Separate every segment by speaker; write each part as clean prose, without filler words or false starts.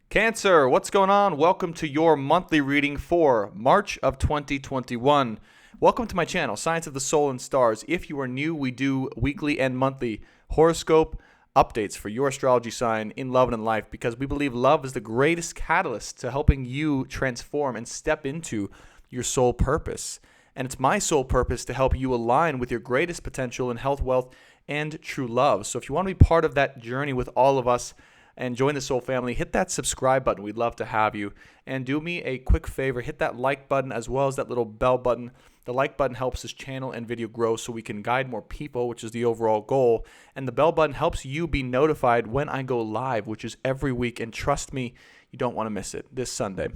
Speaker 1: Cancer, what's going on? Welcome to your monthly reading for March of 2021. Welcome to my channel, Science of the Soul and Stars. If you are new, we do weekly and monthly horoscope updates for your astrology sign in love and in life because we believe love is the greatest catalyst to helping you transform and step into your soul purpose. And it's my soul purpose to help you align with your greatest potential in health, wealth, and true love. So if you want to be part of that journey with all of us, and join the Soul family, hit that subscribe button. We'd love to have you. And do me a quick favor, hit that like button as well as that little bell button. The like button helps this channel and video grow so we can guide more people, which is the overall goal. And the bell button helps you be notified when I go live, which is every week. And trust me, you don't want to miss it this Sunday.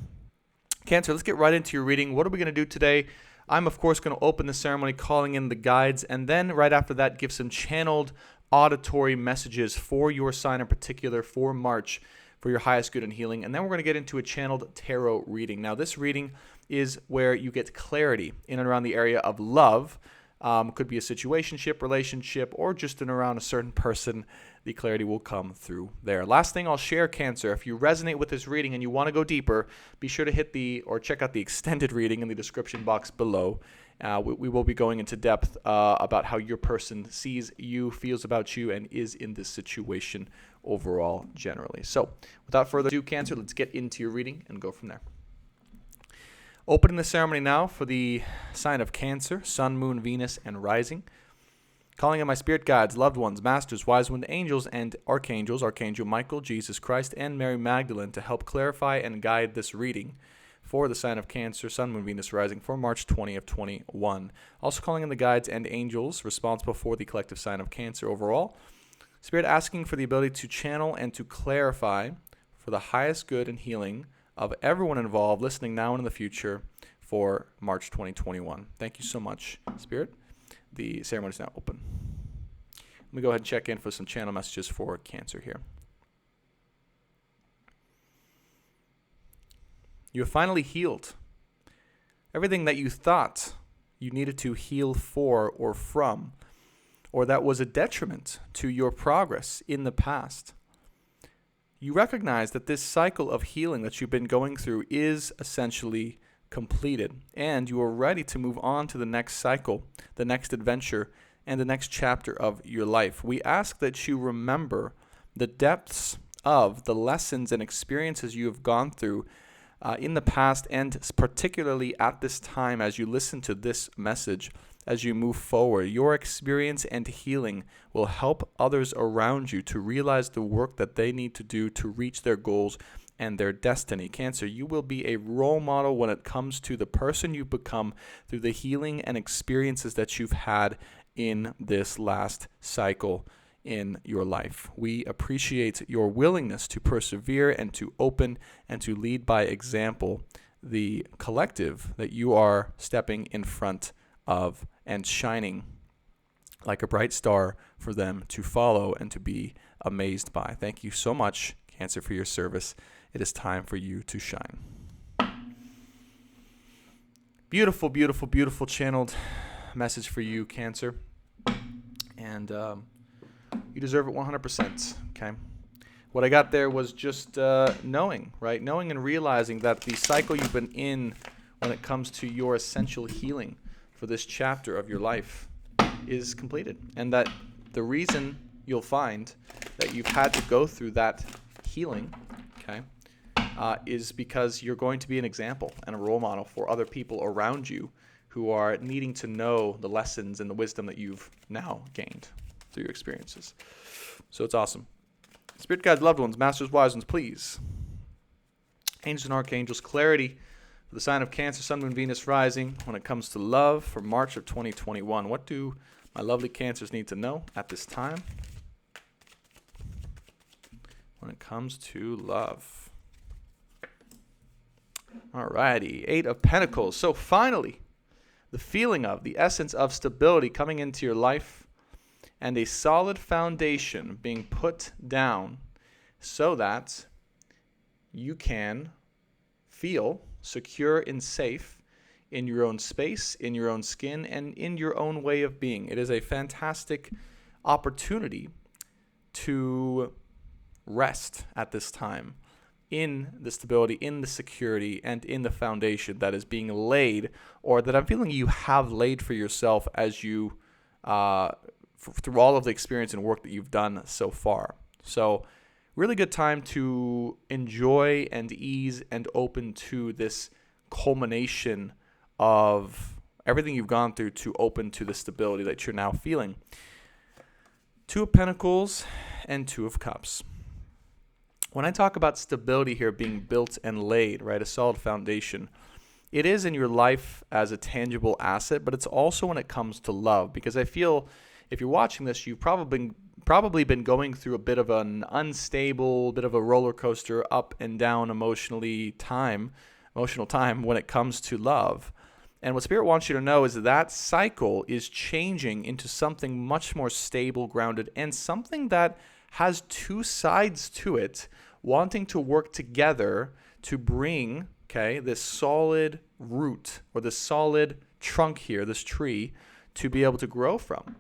Speaker 1: Cancer, let's get right into your reading. What are we going to do today? I'm, of course, going to open the ceremony calling in the guides, and then right after that, give some channeled auditory messages for your sign in particular for March for your highest good and healing. And then we're going to get into a channeled tarot reading. Now, this reading is where you get clarity in and around the area of love. Could be a situationship, relationship, or just in around a certain person. The clarity will come through there. Last thing I'll share, Cancer, if you resonate with this reading and you want to go deeper, be sure to check out the extended reading in the description box below. We will be going into depth about how your person sees you, feels about you, and is in this situation overall generally. So without further ado, Cancer, let's get into your reading and go from there. Opening the ceremony now for the sign of Cancer, Sun, Moon, Venus, and Rising. Calling in my spirit guides, loved ones, masters, wise ones, angels, and archangels, Archangel Michael, Jesus Christ, and Mary Magdalene to help clarify and guide this reading for the sign of Cancer, Sun, Moon, Venus, Rising for March 20 of 21. Also calling in the guides and angels responsible for the collective sign of Cancer overall. Spirit asking for the ability to channel and to clarify for the highest good and healing of everyone involved listening now and in the future for March 2021. Thank you so much, Spirit. The ceremony is now open. Let me go ahead and check in for some channel messages for Cancer here. You have finally healed. Everything that you thought you needed to heal for or from, or that was a detriment to your progress in the past. You recognize that this cycle of healing that you've been going through is essentially completed, and you are ready to move on to the next cycle, the next adventure, and the next chapter of your life. We ask that you remember the depths of the lessons and experiences you have gone through in the past, and particularly at this time as you listen to this message, as you move forward. Your experience and healing will help others around you to realize the work that they need to do to reach their goals and their destiny. Cancer, you will be a role model when it comes to the person you become through the healing and experiences that you've had in this last cycle in your life. We appreciate your willingness to persevere and to open and to lead by example the collective that you are stepping in front of and shining like a bright star for them to follow and to be amazed by. Thank you so much, Cancer, for your service. It is time for you to shine. Beautiful, beautiful, beautiful channeled message for you, Cancer. And you deserve it 100%, okay? What I got there was just knowing, right? Knowing and realizing that the cycle you've been in when it comes to your essential healing for this chapter of your life is completed. And that the reason you'll find that you've had to go through that healing, okay, is because you're going to be an example and a role model for other people around you who are needing to know the lessons and the wisdom that you've now gained through your experiences. So it's awesome. Spirit guides, loved ones, masters, wise ones, please. Angels and archangels, clarity for the sign of Cancer, Sun, Moon, Venus, Rising when it comes to love for March of 2021. What do my lovely Cancers need to know at this time when it comes to love? Alrighty, 8 of Pentacles. So finally, the feeling of, the essence of stability coming into your life and a solid foundation being put down so that you can feel secure and safe in your own space, in your own skin, and in your own way of being. It is a fantastic opportunity to rest at this time in the stability, in the security, and in the foundation that is being laid, or that I'm feeling you have laid for yourself as you, through all of the experience and work that you've done so far. So really good time to enjoy and ease and open to this culmination of everything you've gone through, to open to the stability that you're now feeling. Two of Pentacles and Two of Cups. When I talk about stability here being built and laid, right, a solid foundation, it is in your life as a tangible asset, but it's also when it comes to love. Because I feel if you're watching this, you've probably been going through a bit of an unstable, bit of a roller coaster, up and down emotional time when it comes to love. And what Spirit wants you to know is that cycle is changing into something much more stable, grounded, and something that has two sides to it, wanting to work together to bring, this solid root or this solid trunk here, this tree, to be able to grow from.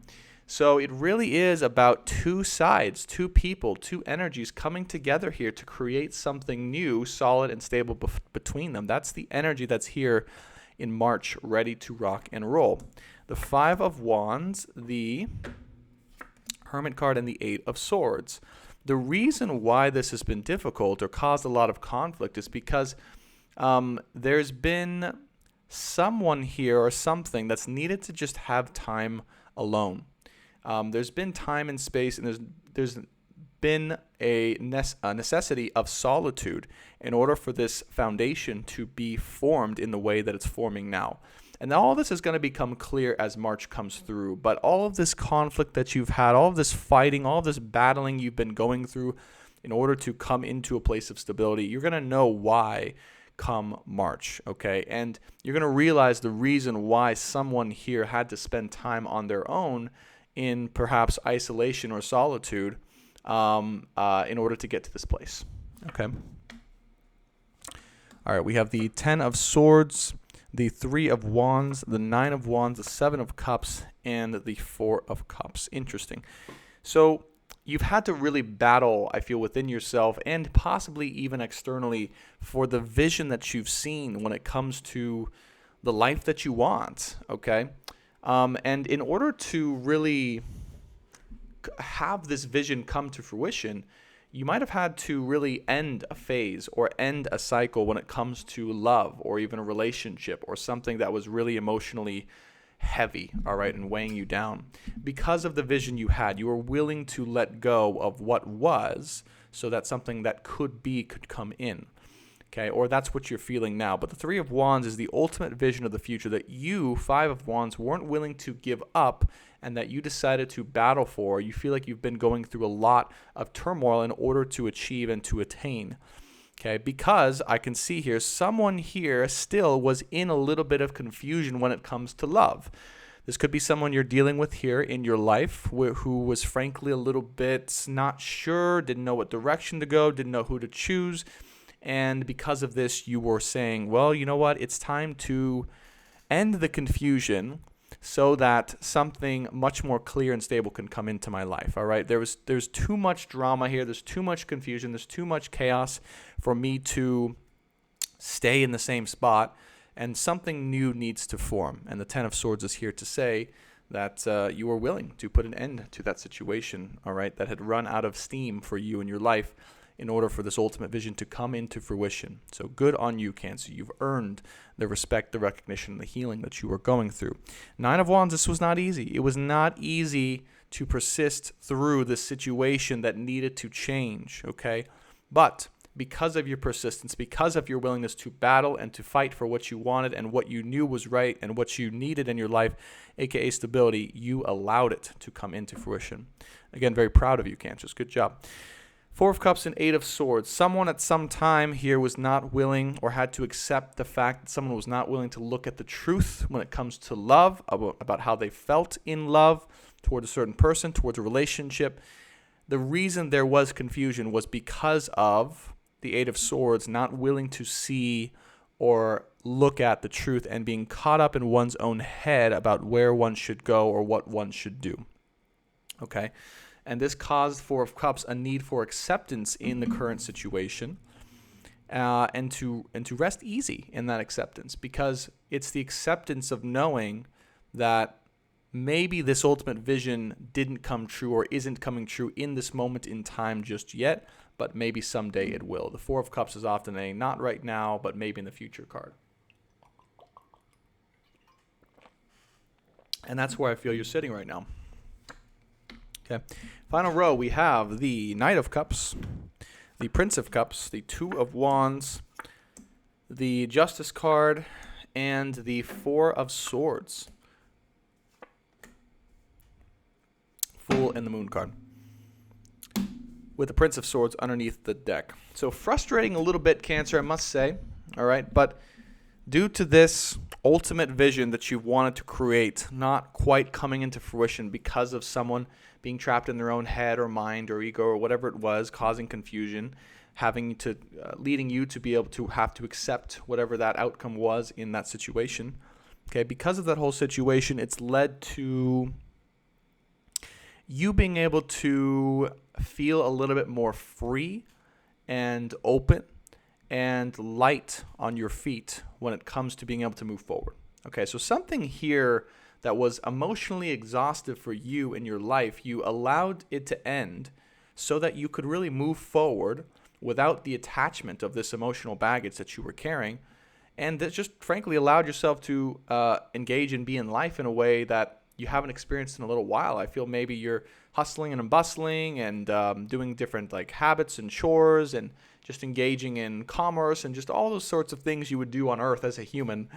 Speaker 1: So it really is about two sides, two people, two energies coming together here to create something new, solid, and stable between them. That's the energy that's here in March, ready to rock and roll. The Five of Wands, the Hermit card, and the Eight of Swords. The reason why this has been difficult or caused a lot of conflict is because there's been someone here or something that's needed to just have time alone. There's been time and space, and there's been a necessity of solitude in order for this foundation to be formed in the way that it's forming now. And all this is going to become clear as March comes through. But all of this conflict that you've had, all of this fighting, all of this battling you've been going through in order to come into a place of stability, you're going to know why come March, okay? And you're going to realize the reason why someone here had to spend time on their own in perhaps isolation or solitude in order to get to this place, okay? All right, we have the Ten of Swords, the Three of Wands, the Nine of Wands, the Seven of Cups, and the Four of Cups. Interesting. So you've had to really battle, I feel, within yourself and possibly even externally for the vision that you've seen when it comes to the life that you want, okay? And in order to really have this vision come to fruition, you might have had to really end a phase or end a cycle when it comes to love or even a relationship or something that was really emotionally heavy, all right, and weighing you down. Because of the vision you had, you were willing to let go of what was so that something that could come in, okay? Or that's what you're feeling now. But the Three of Wands is the ultimate vision of the future that you, Five of Wands, weren't willing to give up and that you decided to battle for. You feel like you've been going through a lot of turmoil in order to achieve and to attain. Okay, because I can see here, someone here still was in a little bit of confusion when it comes to love. This could be someone you're dealing with here in your life who was frankly a little bit not sure, didn't know what direction to go, didn't know who to choose. And because of this, you were saying, well, you know what? It's time to end the confusion so that something much more clear and stable can come into my life, all right? There's too much drama here. There's too much confusion. There's too much chaos for me to stay in the same spot, and something new needs to form. And the Ten of Swords is here to say that you are willing to put an end to that situation, all right, that had run out of steam for you in your life in order for this ultimate vision to come into fruition. So good on you, Cancer. You've earned the respect, the recognition, the healing that you were going through. Nine of Wands, this was not easy. It was not easy to persist through this situation that needed to change, okay? But because of your persistence, because of your willingness to battle and to fight for what you wanted and what you knew was right and what you needed in your life, aka stability, you allowed it to come into fruition. Again, very proud of you, Cancers. Good job. Four of Cups and Eight of Swords. Someone at some time here was not willing or had to accept the fact that someone was not willing to look at the truth when it comes to love, about how they felt in love toward a certain person, towards a relationship. The reason there was confusion was because of the Eight of Swords not willing to see or look at the truth and being caught up in one's own head about where one should go or what one should do. Okay? And this caused Four of Cups a need for acceptance in the current situation. and to rest easy in that acceptance, because it's the acceptance of knowing that maybe this ultimate vision didn't come true or isn't coming true in this moment in time just yet, but maybe someday it will. The Four of Cups is often a not right now, but maybe in the future card. And that's where I feel you're sitting right now. Okay. Final row, we have the Knight of Cups, the Prince of Cups, the Two of Wands, the Justice card, and the Four of Swords. Fool and the Moon card, with the Prince of Swords underneath the deck. So frustrating a little bit, Cancer, I must say. All right, but due to this ultimate vision that you wanted to create not quite coming into fruition because of someone being trapped in their own head or mind or ego or whatever it was, causing confusion, having to leading you to be able to have to accept whatever that outcome was in that situation. Okay, because of that whole situation, it's led to you being able to feel a little bit more free and open and light on your feet when it comes to being able to move forward. Okay, so something here that was emotionally exhaustive for you in your life, you allowed it to end so that you could really move forward without the attachment of this emotional baggage that you were carrying, and that just frankly allowed yourself to engage and be in life in a way that you haven't experienced in a little while. I feel maybe you're hustling and bustling and doing different like habits and chores and just engaging in commerce and just all those sorts of things you would do on earth as a human,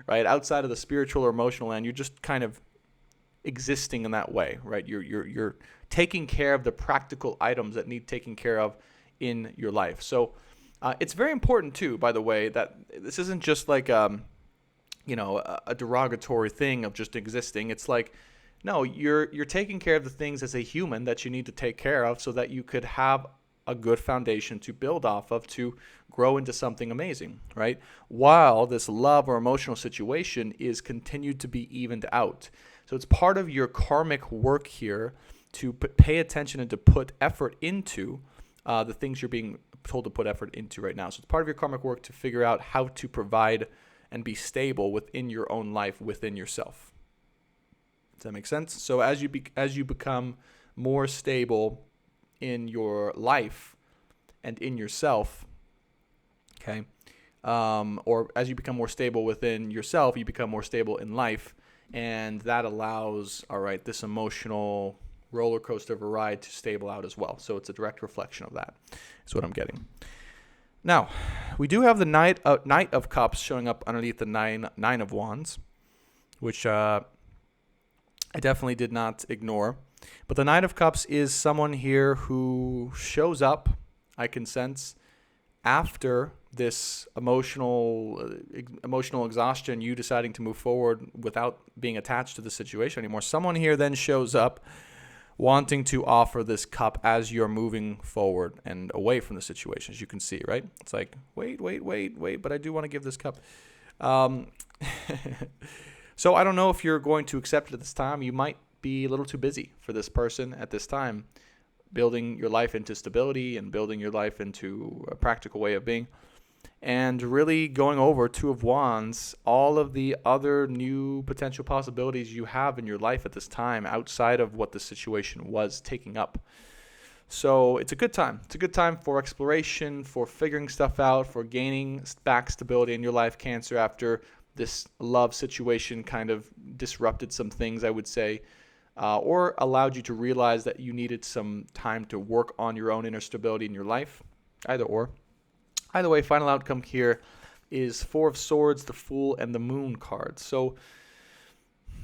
Speaker 1: right? Outside of the spiritual or emotional land, you're just kind of existing in that way, right? You're taking care of the practical items that need taken care of in your life. So it's very important too, by the way, that this isn't just like a derogatory thing of just existing. It's like, no, you're taking care of the things as a human that you need to take care of so that you could have a good foundation to build off of to grow into something amazing, right? While this love or emotional situation is continued to be evened out. So it's part of your karmic work here to pay attention and to put effort into the things you're being told to put effort into right now. So it's part of your karmic work to figure out how to provide and be stable within your own life, within yourself. Does that make sense? So as you become more stable in your life and in yourself, okay, or as you become more stable within yourself, you become more stable in life, and that allows, all right, this emotional roller coaster of a ride to stable out as well. So it's a direct reflection of that, is what I'm getting. Now, we do have the Knight of Cups showing up underneath the Nine of Wands, which I definitely did not ignore. But the Knight of Cups is someone here who shows up, I can sense, after this emotional exhaustion, you deciding to move forward without being attached to the situation anymore. Someone here then shows up wanting to offer this cup as you're moving forward and away from the situation, as you can see, right? It's like, wait, but I do want to give this cup. So I don't know if you're going to accept it at this time. You might be a little too busy for this person at this time, building your life into stability and building your life into a practical way of being, and really going over Two of Wands, all of the other new potential possibilities you have in your life at this time outside of what the situation was taking up. So it's a good time. It's a good time for exploration, for figuring stuff out, for gaining back stability in your life, Cancer, after this love situation kind of disrupted some things, I would say, or allowed you to realize that you needed some time to work on your own inner stability in your life, either or. Either way, final outcome here is Four of Swords, the Fool, and the Moon cards. So,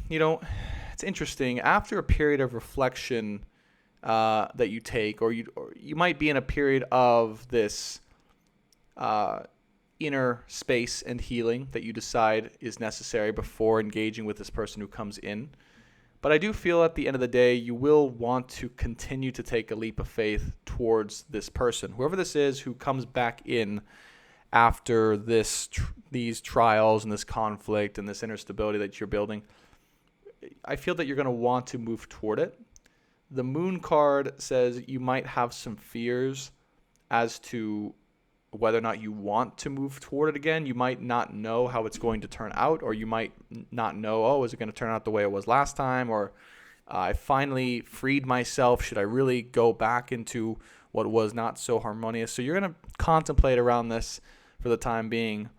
Speaker 1: it's interesting. After a period of reflection that you take, or you might be in a period of this inner space and healing that you decide is necessary before engaging with this person who comes in. But I do feel at the end of the day, you will want to continue to take a leap of faith towards this person, whoever this is who comes back in after these trials and this conflict and this inner stability that you're building. I feel that you're going to want to move toward it. The Moon card says you might have some fears as to whether or not you want to move toward it again. You might not know how it's going to turn out, or you might not know, oh, is it going to turn out the way it was last time, or I finally freed myself. Should I really go back into what was not so harmonious? So you're going to contemplate around this for the time being.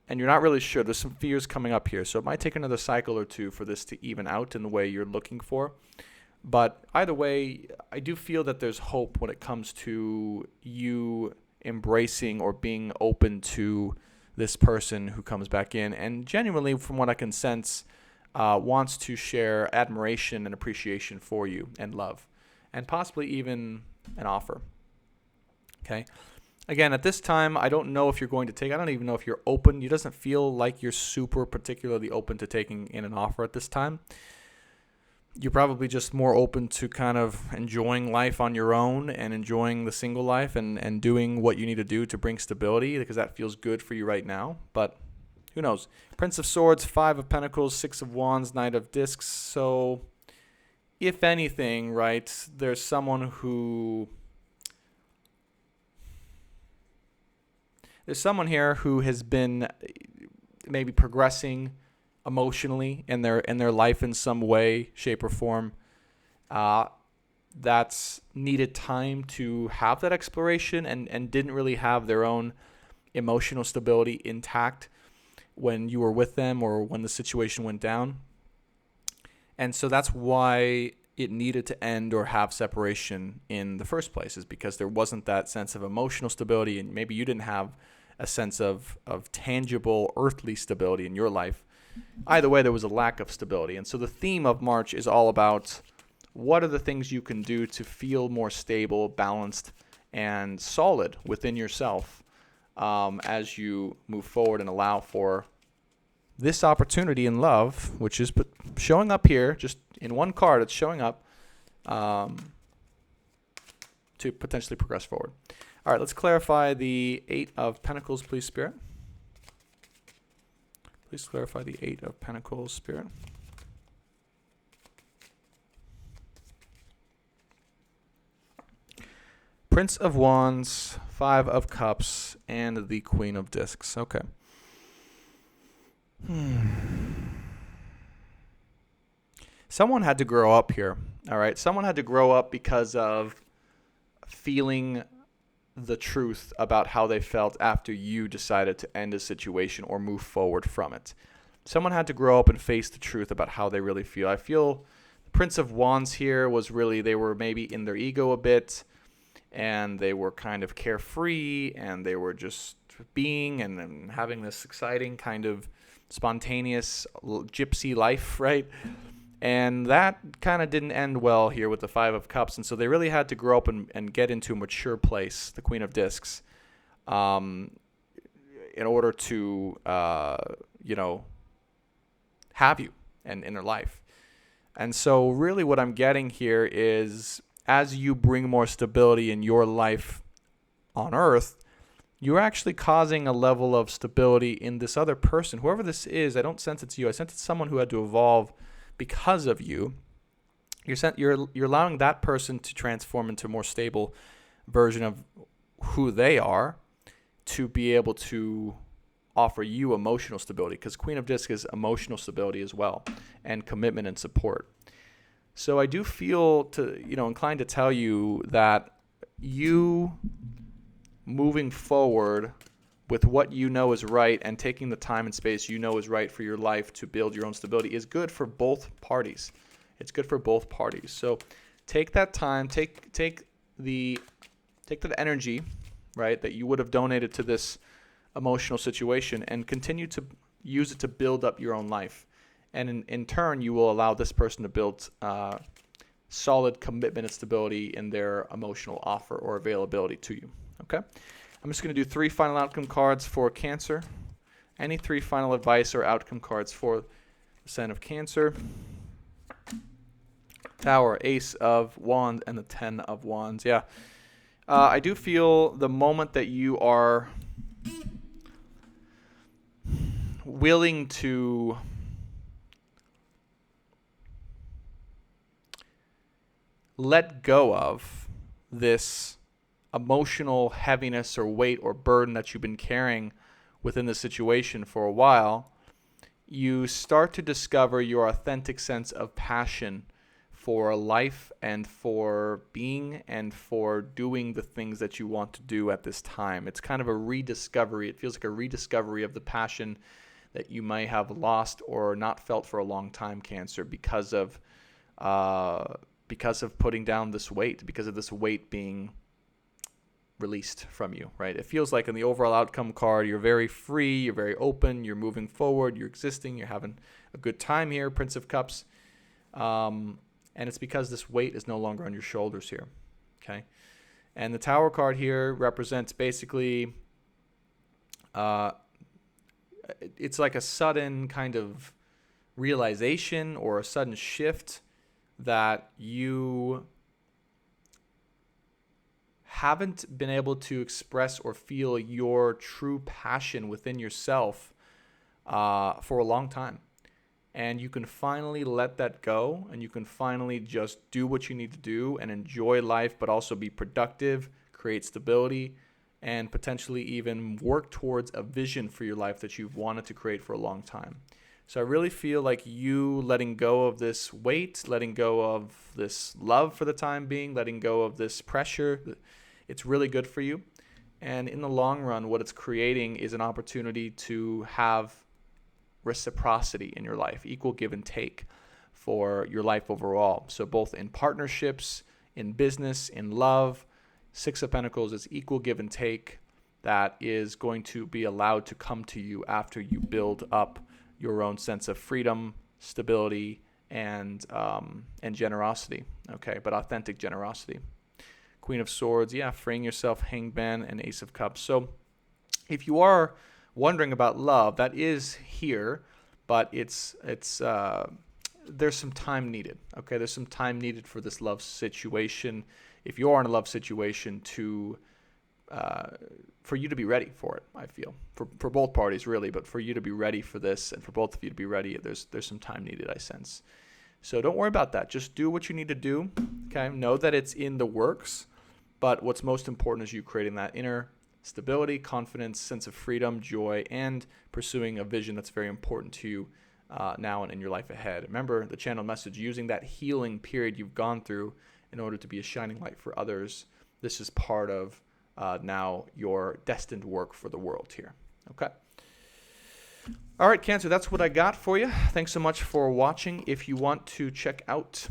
Speaker 1: And you're not really sure. There's some fears coming up here. So it might take another cycle or two for this to even out in the way you're looking for. But either way, I do feel that there's hope when it comes to you embracing or being open to this person who comes back in and genuinely, from what I can sense, wants to share admiration and appreciation for you and love, and possibly even an offer. Okay. Again, at this time, I don't know if you're going to take, I don't even know if you're open. It doesn't feel like you're super particularly open to taking in an offer at this time. You're probably just more open to kind of enjoying life on your own and enjoying the single life and doing what you need to do to bring stability, because that feels good for you right now. But who knows? Prince of Swords, 5 of Pentacles, 6 of Wands, Knight of Discs. So if anything, right, there's someone here who has been maybe progressing emotionally in their life in some way, shape, or form. That's needed time to have that exploration and didn't really have their own emotional stability intact when you were with them or when the situation went down. And so that's why it needed to end or have separation in the first place, is because there wasn't that sense of emotional stability, and maybe you didn't have a sense of tangible earthly stability in your life. Either way, there was a lack of stability. And so the theme of March is all about what are the things you can do to feel more stable, balanced, and solid within yourself as you move forward and allow for this opportunity in love, which is showing up here, just in one card, it's showing up to potentially progress forward. All right, let's clarify the 8 of Pentacles, please, Spirit. Please clarify the 8 of Pentacles, Spirit. Prince of Wands, 5 of Cups, and the Queen of Discs. Okay. Someone had to grow up here, all right? Someone had to grow up because of feeling the truth about how they felt after you decided to end a situation or move forward from it. Someone had to grow up and face the truth about how they really feel. I feel the Prince of Wands here was really, they were maybe in their ego a bit, and they were kind of carefree, and they were just being and having this exciting kind of spontaneous gypsy life, right? And that kind of didn't end well here with the 5 of Cups. And so they really had to grow up and get into a mature place, the Queen of Discs, in order to, have you and in their life. And so really what I'm getting here is, as you bring more stability in your life on Earth, you're actually causing a level of stability in this other person. Whoever this is, I don't sense it's you. I sense it's someone who had to evolve because of you. You're allowing that person to transform into a more stable version of who they are, to be able to offer you emotional stability, because Queen of Discs is emotional stability as well, and commitment and support. So I do feel inclined to tell you that you moving forward with what you know is right and taking the time and space you know is right for your life to build your own stability is good for both parties. It's good for both parties. So take that time, take that energy, right, that you would have donated to this emotional situation, and continue to use it to build up your own life. And in turn, you will allow this person to build solid commitment and stability in their emotional offer or availability to you. Okay? I'm just going to do 3 final outcome cards for Cancer. Any 3 final advice or outcome cards for the sign of Cancer. Tower, Ace of Wands, and the 10 of Wands. Yeah. I do feel the moment that you are willing to let go of this emotional heaviness or weight or burden that you've been carrying within the situation for a while, you start to discover your authentic sense of passion for life and for being and for doing the things that you want to do at this time. It's kind of a rediscovery. It feels like a rediscovery of the passion that you might have lost or not felt for a long time, Cancer, because of putting down this weight, because of this weight being released from you, right? It feels like in the overall outcome card, you're very free, you're very open, you're moving forward, you're existing, you're having a good time here, Prince of Cups. And it's because this weight is no longer on your shoulders here, okay? And the Tower card here represents basically, it's like a sudden kind of realization or a sudden shift that you haven't been able to express or feel your true passion within yourself for a long time. And you can finally let that go, and you can finally just do what you need to do and enjoy life, but also be productive, create stability, and potentially even work towards a vision for your life that you've wanted to create for a long time. So I really feel like you letting go of this weight, letting go of this love for the time being, letting go of this pressure, it's really good for you. And in the long run, what it's creating is an opportunity to have reciprocity in your life, equal give and take for your life overall. So both in partnerships, in business, in love, Six of Pentacles is equal give and take that is going to be allowed to come to you after you build up your own sense of freedom, stability, and generosity. Okay, but authentic generosity. Queen of Swords, yeah, freeing yourself, Hanged Man, and Ace of Cups. So if you are wondering about love, that is here, but it's there's some time needed. Okay, there's some time needed for this love situation. If you are in a love situation, to for you to be ready for it, I feel for both parties really, but for you to be ready for this and for both of you to be ready, there's some time needed, I sense. So don't worry about that. Just do what you need to do. Okay, know that it's in the works, but what's most important is you creating that inner stability, confidence, sense of freedom, joy, and pursuing a vision that's very important to you now and in your life ahead. Remember the channel message, using that healing period you've gone through in order to be a shining light for others. This is part of now your destined work for the world here. Okay. All right, Cancer, that's what I got for you. Thanks so much for watching. If you want to check out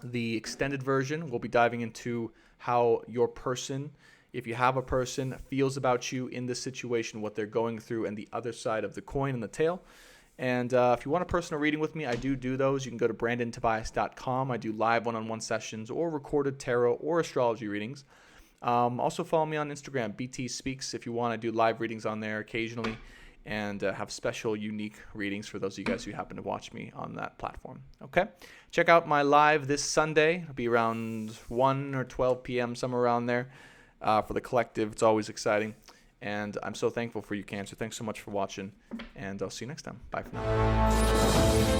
Speaker 1: the extended version, we'll be diving into how your person, if you have a person, feels about you in this situation, what they're going through, and the other side of the coin and the tail. And if you want a personal reading with me, I do those. You can go to brandontobias.com. I do live one-on-one sessions or recorded tarot or astrology readings. Also follow me on Instagram, btspeaks, if you want to do live readings on there occasionally and have special, unique readings for those of you guys who happen to watch me on that platform. Okay? Check out my live this Sunday. It'll be around 1 or 12 p.m., somewhere around there. For the collective. It's always exciting. And I'm so thankful for you, Cancer. Thanks so much for watching. And I'll see you next time. Bye for now.